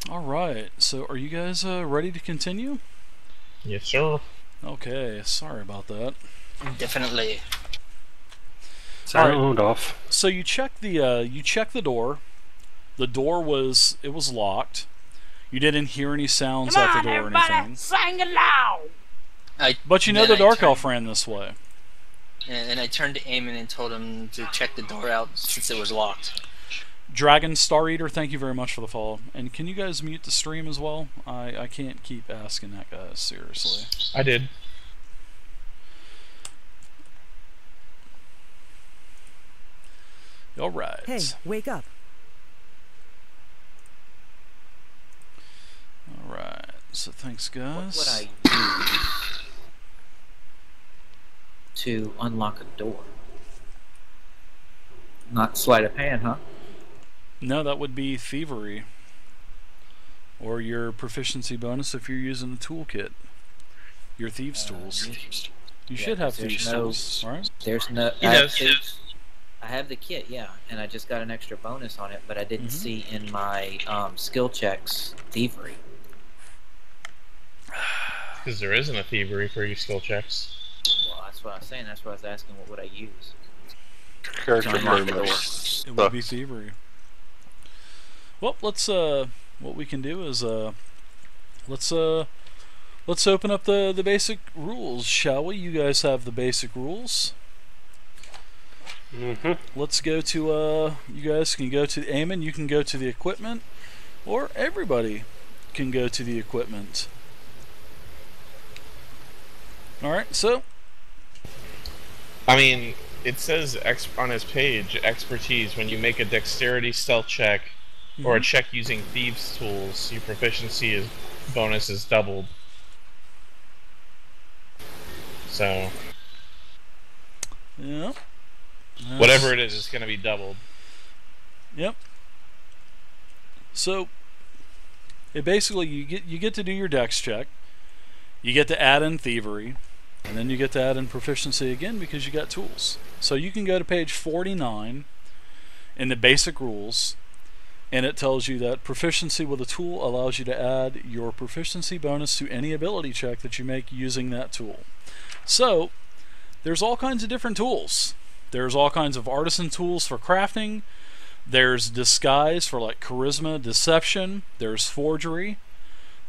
Alright, so are you guys ready to continue? Yes, sir. Okay, sorry about that. Definitely. Sound off. So you check the door. The door was locked. You didn't hear any sounds at the door or anything. Sing along! But you know the Dark Elf ran this way. And I turned to Eamon and told him to check the door out since it was locked. Dragon Star Eater, thank you very much for the follow. And can you guys mute the stream as well? I can't keep asking that, guys, seriously. I did. Alright. Hey, wake up. Alright, so thanks, guys. What would I do to unlock a door? Not sleight of hand, huh? No, that would be thievery. Or your proficiency bonus if you're using the toolkit. Your thieves' tools. You should have thieves' tools, right? There's no. He does. I have the kit, yeah, and I just got an extra bonus on it, but I didn't see in my skill checks thievery. Because there isn't a thievery for your skill checks. Well, that's what I was saying. That's what I was asking. What would I use? Character To unlock the door. It would be thievery. Well, let's what we can do is let's open up the basic rules, shall we? You guys have the basic rules. Let's go to you guys can go to Eamon, you can go to the equipment, or everybody can go to the equipment. Alright, so I mean, it says on his page, expertise. When you make a dexterity stealth check or a check using thieves' tools, your proficiency bonus is doubled. So, yeah. whatever it is, it's going to be doubled. Yep. So it basically you get to do your dex check. You get to add in thievery, and then you get to add in proficiency again because you got tools. So you can go to page 49 in the basic rules, and it tells you that proficiency with a tool allows you to add your proficiency bonus to any ability check that you make using that tool. So there's all kinds of different tools. There's all kinds of artisan tools for crafting. There's disguise for like charisma, deception. There's forgery.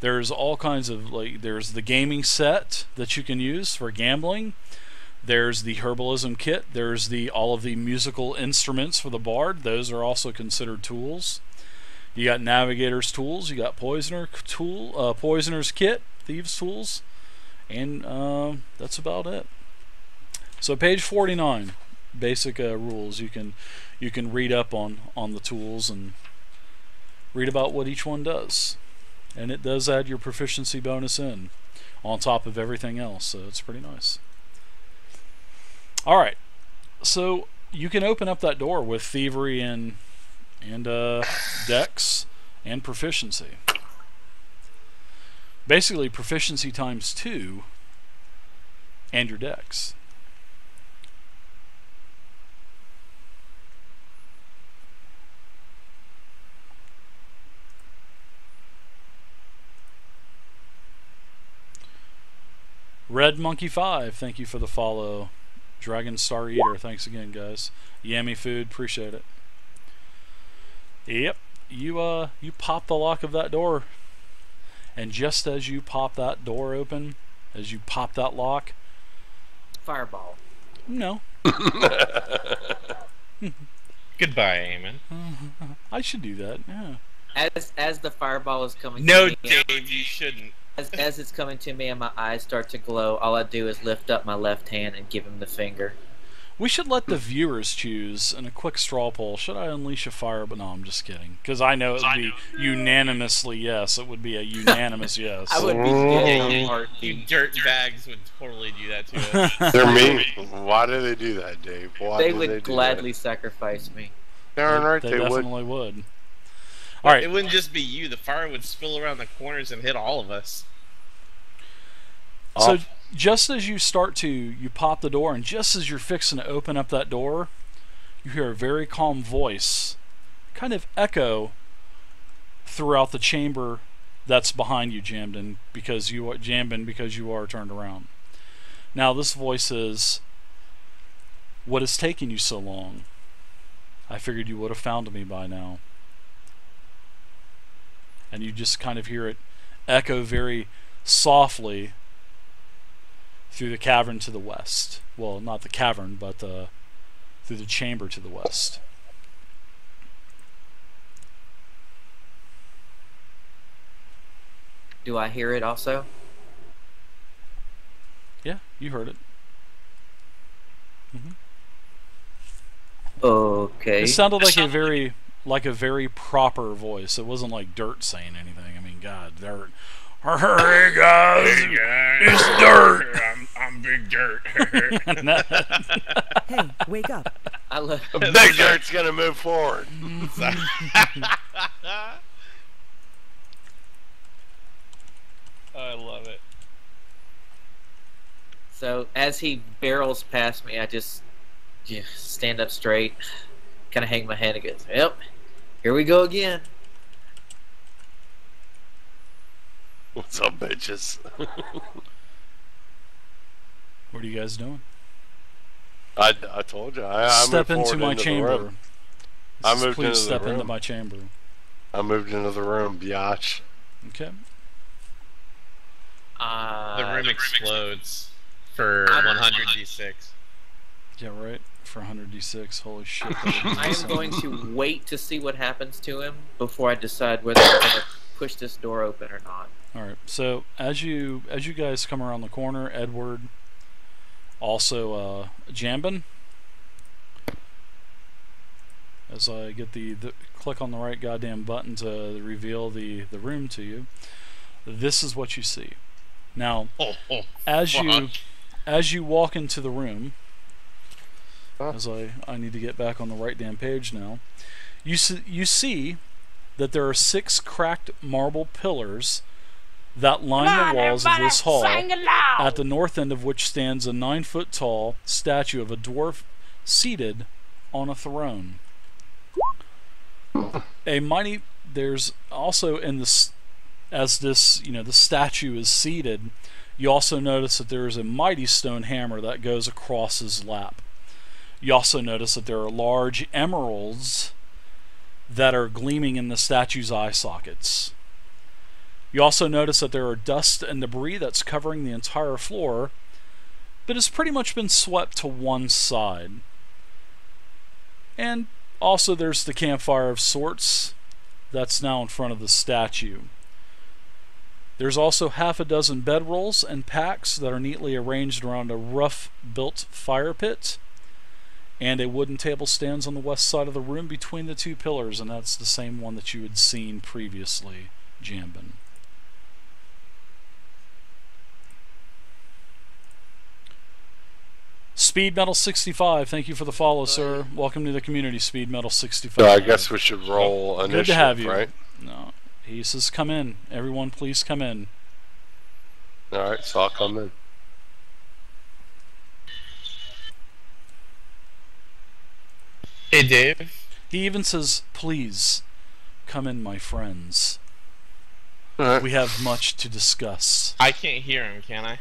There's all kinds of there's the gaming set that you can use for gambling. There's the herbalism kit. There's all of the musical instruments for the bard. Those are also considered tools. You got navigator's tools. You got poisoner's kit, thieves' tools, and that's about it. So page 49, basic rules. You can read up on the tools and read about what each one does. And it does add your proficiency bonus in on top of everything else, so it's pretty nice. Alright, so you can open up that door with thievery and dex and proficiency. Basically proficiency times 2 and your dex. Red Monkey 5, thank you for the follow. Dragon Star Eater, thanks again, guys. Yummy food, appreciate it. Yep, you pop the lock of that door, and just as you pop that door open, as you pop that lock, Fireball. no. Goodbye, Eamon. I should do that. Yeah. As the fireball is coming. No, to me, Dave, you shouldn't. As it's coming to me and my eyes start to glow, all I do is lift up my left hand and give him the finger. We should let the viewers choose in a quick straw poll. Should I unleash a fire? But no, I'm just kidding. Because I know it would be unanimously yes. It would be a unanimous yes. I would be dead You heartbeat. dirt bags would totally do that to us. They're mean. Why do they do that, Dave? Why They do would do gladly sacrifice me. that? Darn right They they would. definitely would. All right. It wouldn't just be you. The fire would spill around the corners and hit all of us. So just as you start to, you pop the door, and just as you're fixing to open up that door, you hear a very calm voice kind of echo throughout the chamber that's behind you, Jamden, because you are turned around. Now this voice says, "What has taken you so long? I figured you would have found me by now." And you just kind of hear it echo very softly through the cavern to the west. Well, not the cavern, but through the chamber to the west. Do I hear it also? Yeah, you heard it. Okay. It sounded like a very proper voice. It wasn't like Dirt saying anything. I mean, God, Dirt. Hey guys, it's Dirt. I'm Big Dirt. Hey, wake up. I love. Big Dirt's gonna move forward. I love it. So as he barrels past me, I just stand up straight, kind of hang my head and go, "Yep, here we go again." What's up, bitches? What are you guys doing? I told you. I Step moved into forward my the chamber. room. I moved Please into the step into room. my chamber. I moved into the room, biatch. Okay. The room explodes for 100d6. Yeah, right. For 100d6. Holy shit. I am going to wait to see what happens to him before I decide whether I'm going to push this door open or not. All right. So as you guys come around the corner, Edward, also Jambin. As I get the click on the right goddamn button to reveal the room to you, this is what you see. Now, as you walk into the room, as I need to get back on the right damn page now, you see that there are 6 cracked marble pillars that line the walls of this hall, at the north end of which stands a 9-foot-tall statue of a dwarf seated on a throne. There's also in this, as this, the statue is seated, you also notice that there is a mighty stone hammer that goes across his lap. You also notice that there are large emeralds that are gleaming in the statue's eye sockets. You also notice that there are dust and debris that's covering the entire floor, but has pretty much been swept to one side. And also there's the campfire of sorts that's now in front of the statue. There's also half a dozen bedrolls and packs that are neatly arranged around a rough-built fire pit, and a wooden table stands on the west side of the room between the 2 pillars, and that's the same one that you had seen previously, Jambin. Speed Metal 65, thank you for the follow, sir. Welcome to the community, Speed Metal 65. So I guess we should roll initiative, Good to have you. right? No, he says come in. Everyone, please come in. Alright, so I'll come in. Hey, Dave. He even says, please, come in, my friends. Alright. We have much to discuss. I can't hear him, can I?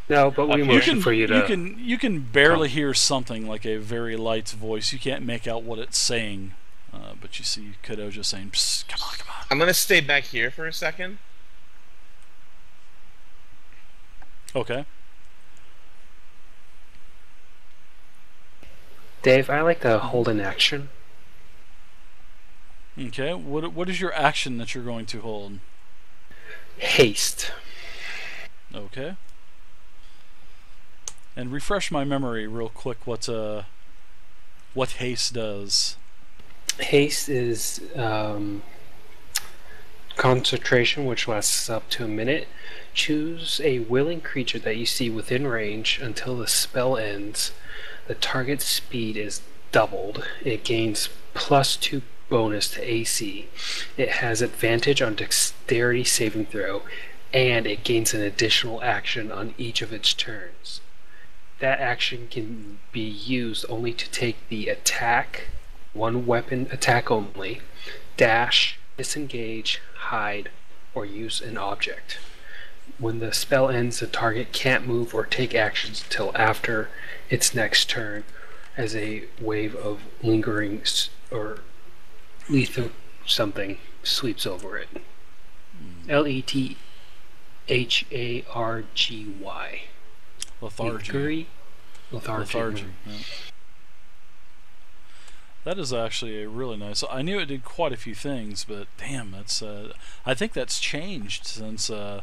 No, but we motion for you to. You can barely hear something like a very light voice. You can't make out what it's saying, but you see Kadoja saying, "Psst, come on, come on." I'm gonna stay back here for a second. Okay. Dave, I like to hold an action. Okay. What is your action that you're going to hold? Haste. Okay. And refresh my memory real quick. What haste does? Haste is concentration, which lasts up to a minute. Choose a willing creature that you see within range until the spell ends. The target's speed is doubled. It gains +2 bonus to AC. It has advantage on dexterity saving throw, and it gains an additional action on each of its turns. That action can be used only to take the attack, one weapon attack only, dash, disengage, hide, or use an object. When the spell ends, the target can't move or take actions until after its next turn, as a wave of lingering or lethal something sweeps over it. Lethargy. Lethargy. Lethargy. Yeah. That is actually a really nice. I knew it did quite a few things, but damn, that's. I think that's changed since the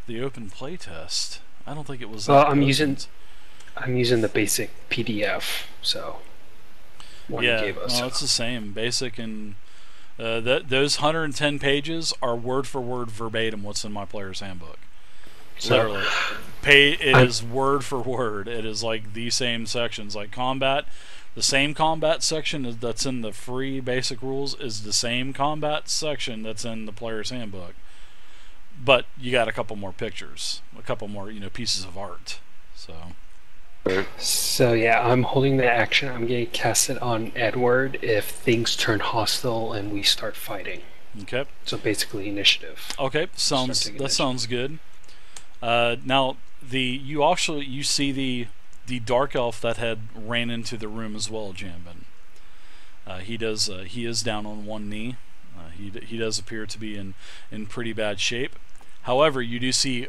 open playtest. I don't think it was. Well, that I'm potent. using the basic PDF, so one you Yeah, gave us. well, it's the same. Basic and those 110 pages are word for word verbatim what's in my player's handbook. So, Literally, it is word for word. It is like the same sections, like combat. The same combat section that's in the free basic rules is the same combat section that's in the player's handbook. But you got a couple more pictures, a couple more pieces of art. So yeah, I'm holding the action. I'm going to cast it on Edward if things turn hostile and we start fighting. Okay. So basically initiative. Okay, sounds good. Now you see the dark elf that had ran into the room as well, Jambin. He is down on one knee. He does appear to be in pretty bad shape. However, you do see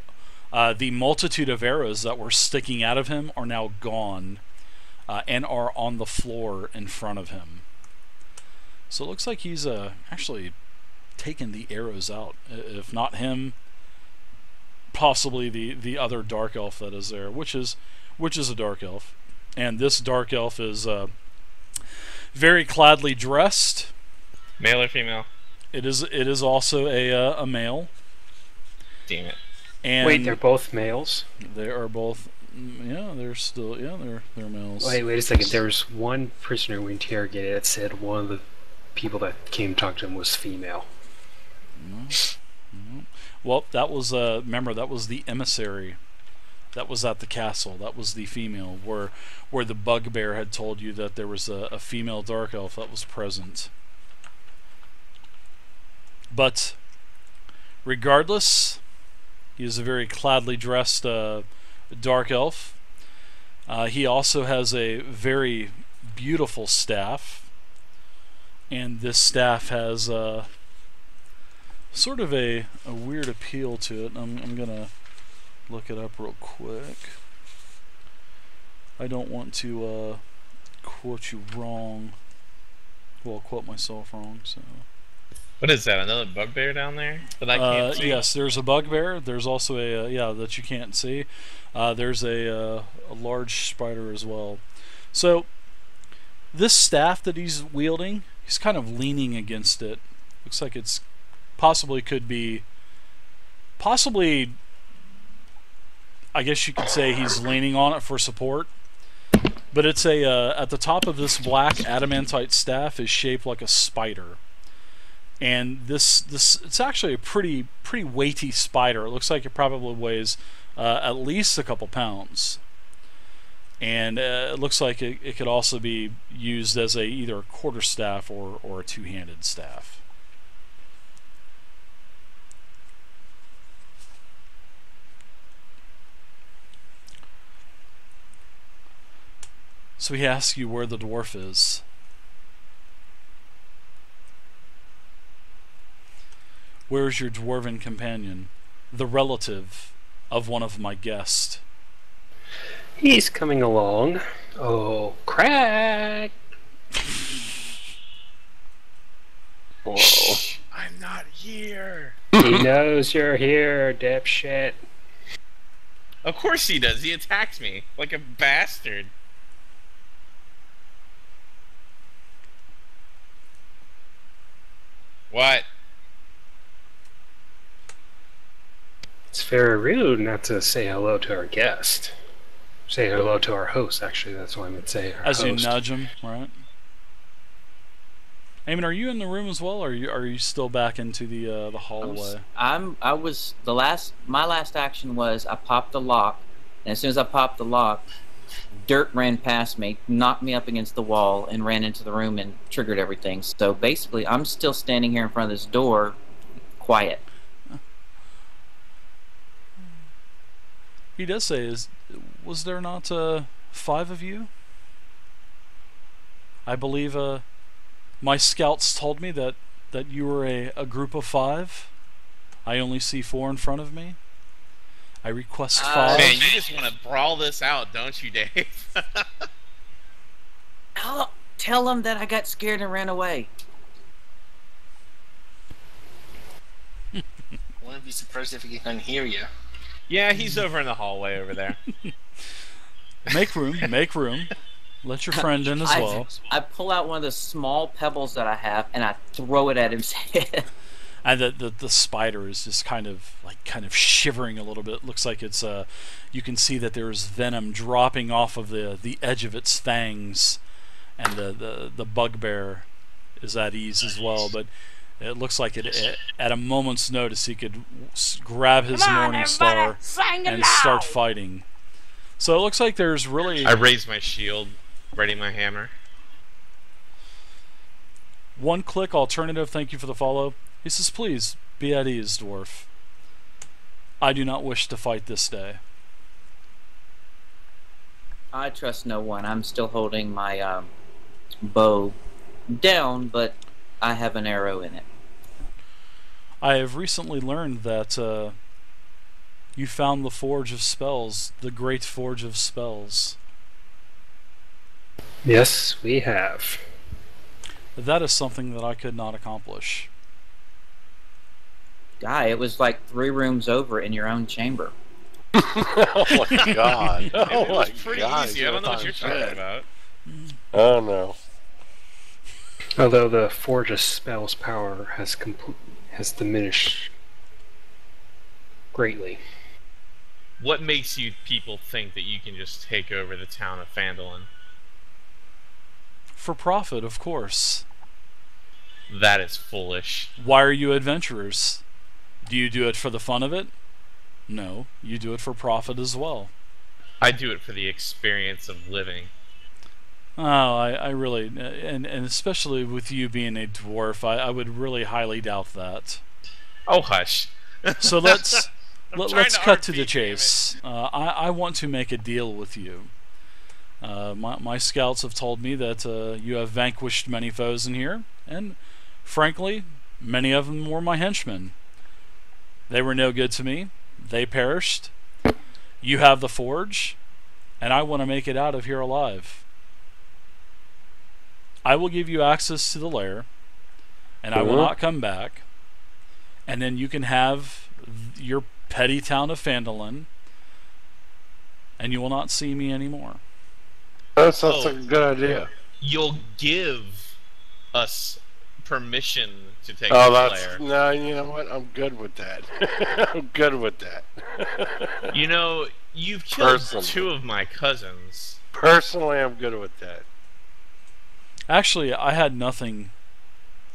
the multitude of arrows that were sticking out of him are now gone and are on the floor in front of him. So it looks like he's actually taken the arrows out. If not him, possibly the other dark elf that is there, which is a dark elf. And this dark elf is very cladly dressed. Male or female? It is also a male. Damn it. And Wait, they're both males? They are both. Yeah, they're males. Wait a second. There was one prisoner we interrogated that said one of the people that came to talk to him was female. No. Well, that was remember that was the emissary. That was at the castle. That was the female, where the bugbear had told you that there was a female dark elf that was present. But regardless, he is a very cladly dressed dark elf. He also has a very beautiful staff, and this staff has sort of a weird appeal to it. I'm gonna look it up real quick. I don't want to quote you wrong. Well, quote myself wrong. So. What is that? Another bugbear down there that I can't see? Yes, there's a bugbear. There's also a that you can't see. There's a large spider as well. So this staff that he's wielding, he's kind of leaning against it. Looks like it's possibly I guess you could say he's leaning on it for support. But it's at the top of this black adamantite staff is shaped like a spider. And this it's actually a pretty weighty spider. It looks like it probably weighs at least a couple pounds. And it looks like it could also be used as either a quarterstaff or a two-handed staff. So he asks you where the dwarf is. Where is your dwarven companion, the relative of one of my guests? He's coming along. Oh, crack! Whoa. I'm not here. He knows you're here, dipshit. Of course he does. He attacked me like a bastard. What? It's very rude not to say hello to our guest. Say hello to our host, actually. That's what I would say. Our As host. you nudge him, right? Eamon, are you in the room as well, or are you still back into the hallway? My last action was I popped the lock, and as soon as I popped the lock, Dirt ran past me, knocked me up against the wall, and ran into the room and triggered everything. So basically, I'm still standing here in front of this door, quiet. He does say, was there not 5 of you? I believe my scouts told me that you were a group of 5. I only see 4 in front of me. I request 5. Man, you just want to brawl this out, don't you, Dave? Tell them that I got scared and ran away. I wouldn't be surprised if he can hear you. Yeah, he's over in the hallway over there. Make room, make room. Let your friend in as well. I pull out one of the small pebbles that I have and I throw it at his head. And the spider is just kind of shivering a little bit. Looks like it's you can see that there's venom dropping off of the edge of its fangs, and the bugbear is at ease as well. But it looks like at a moment's notice he could grab his morning star and start fighting. So it looks like there's really. I raise my shield, ready my hammer. One click alternative. Thank you for the follow. He says, please, be at ease, dwarf. I do not wish to fight this day. I trust no one. I'm still holding my bow down, but I have an arrow in it. I have recently learned that you found the Forge of Spells, the Great Forge of Spells. Yes, we have. That is something that I could not accomplish. Guy, it was like 3 rooms over in your own chamber. Oh my god. Oh It was my pretty god. easy. I don't know what you're talking about. Oh no. Although the Forge of Spells power has diminished greatly. What makes you people think that you can just take over the town of Phandelver? For profit, of course. That is foolish. Why are you adventurers? Do you do it for the fun of it? No, you do it for profit as well. I do it for the experience of living. Oh, I really, and especially with you being a dwarf, I would really highly doubt that. Oh, hush. So let's cut to the RP, chase. I want to make a deal with you. My scouts have told me that you have vanquished many foes in here, and frankly, many of them were my henchmen. They were no good to me. They perished. You have the forge, and I want to make it out of here alive. I will give you access to the lair, and I will not come back. And then you can have your petty town of Phandelver, and you will not see me anymore. That sounds like a good idea. You'll give us permission to take Oh, the that's player. no. You know what? I'm good with that. I'm good with that. You know, you've killed Personally. 2 of my cousins. Personally, I'm good with that. Actually, I had nothing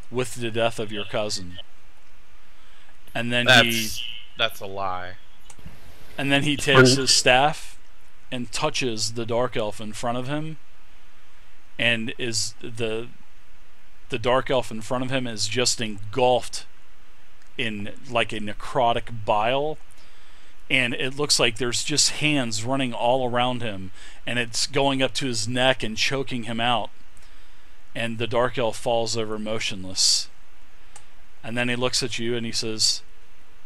with the death of your cousin. And then That's a lie. he takes his staff and touches the dark elf in front of him, and the dark elf in front of him is just engulfed in like a necrotic bile, and it looks like there's just hands running all around him, and it's going up to his neck and choking him out, and the dark elf falls over motionless. And then he looks at you and he says,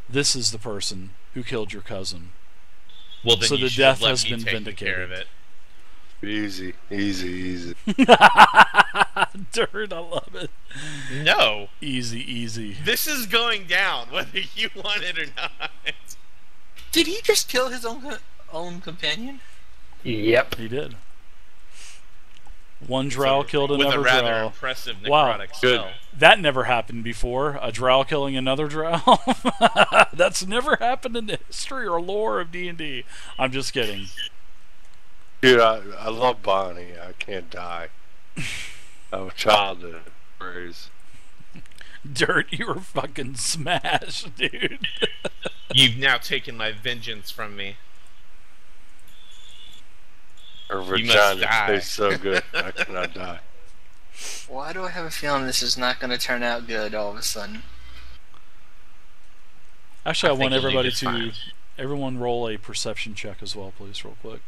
"This is the person who killed your cousin." Well, then So you the should death let has me been take vindicated. care of it. Easy, easy, easy. Dirt, I love it. No, Easy, easy. this is going down, whether you want it or not. Did he just kill his own companion? Yep. He did. One drow killed with another a rather drow. impressive necrotic Wow. spell. That never happened before. A drow killing another drow. That's never happened in the history or lore of D&D. I'm just kidding. Dude, I love Bonnie. I can't die. I'm a child of praise. Dirt, you were fucking smashed, dude. You've now taken my vengeance from me. Her You must vagina die. tastes so good. I cannot die. Why do I have a feeling this is not going to turn out good all of a sudden? Actually, I think want you'll do everybody just to fine. everyone roll a perception check as well, please, real quick.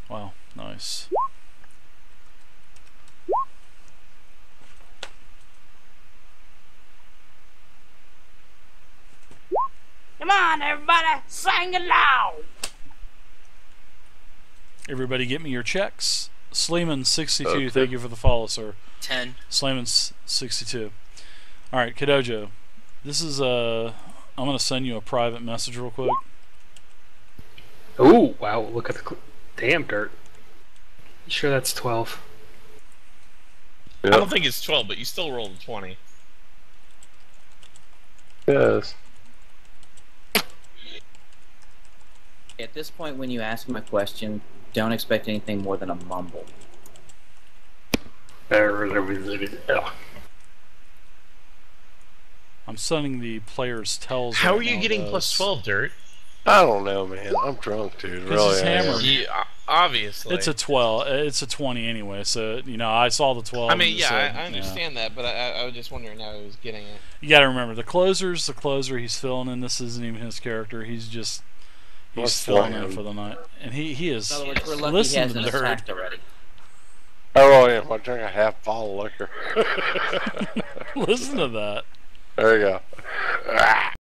Wow, nice. Come on, everybody, sing along. Everybody get me your checks. Sleeman62, Okay. thank you for the follow, sir. 10. Sleeman62. Alright, Kadojo. This is I'm going to send you a private message real quick. Oh, wow, look at the... Damn, Dirt. You sure that's 12? I don't think it's 12, but you still rolled a 20. Yes. At this point, when you ask him a question, don't expect anything more than a mumble. I'm sending the player's tells. How right are you now, getting guys. plus 12, Dirt? I don't know, man. I'm drunk, dude. This Really, is I am. hammered. Obviously. It's a 12. It's a 20 anyway. So I saw the 12. I mean, and yeah, said, I understand that, but I was just wondering how he was getting it. You got to remember the closer's the closer. He's filling in. This isn't even his character. He's What's filling in wrong? for the night, and he is. In other words, we're lucky he Listen to hasn't Dirt. attacked already. I really am. I drink a half bottle of liquor. Listen to that. There you go.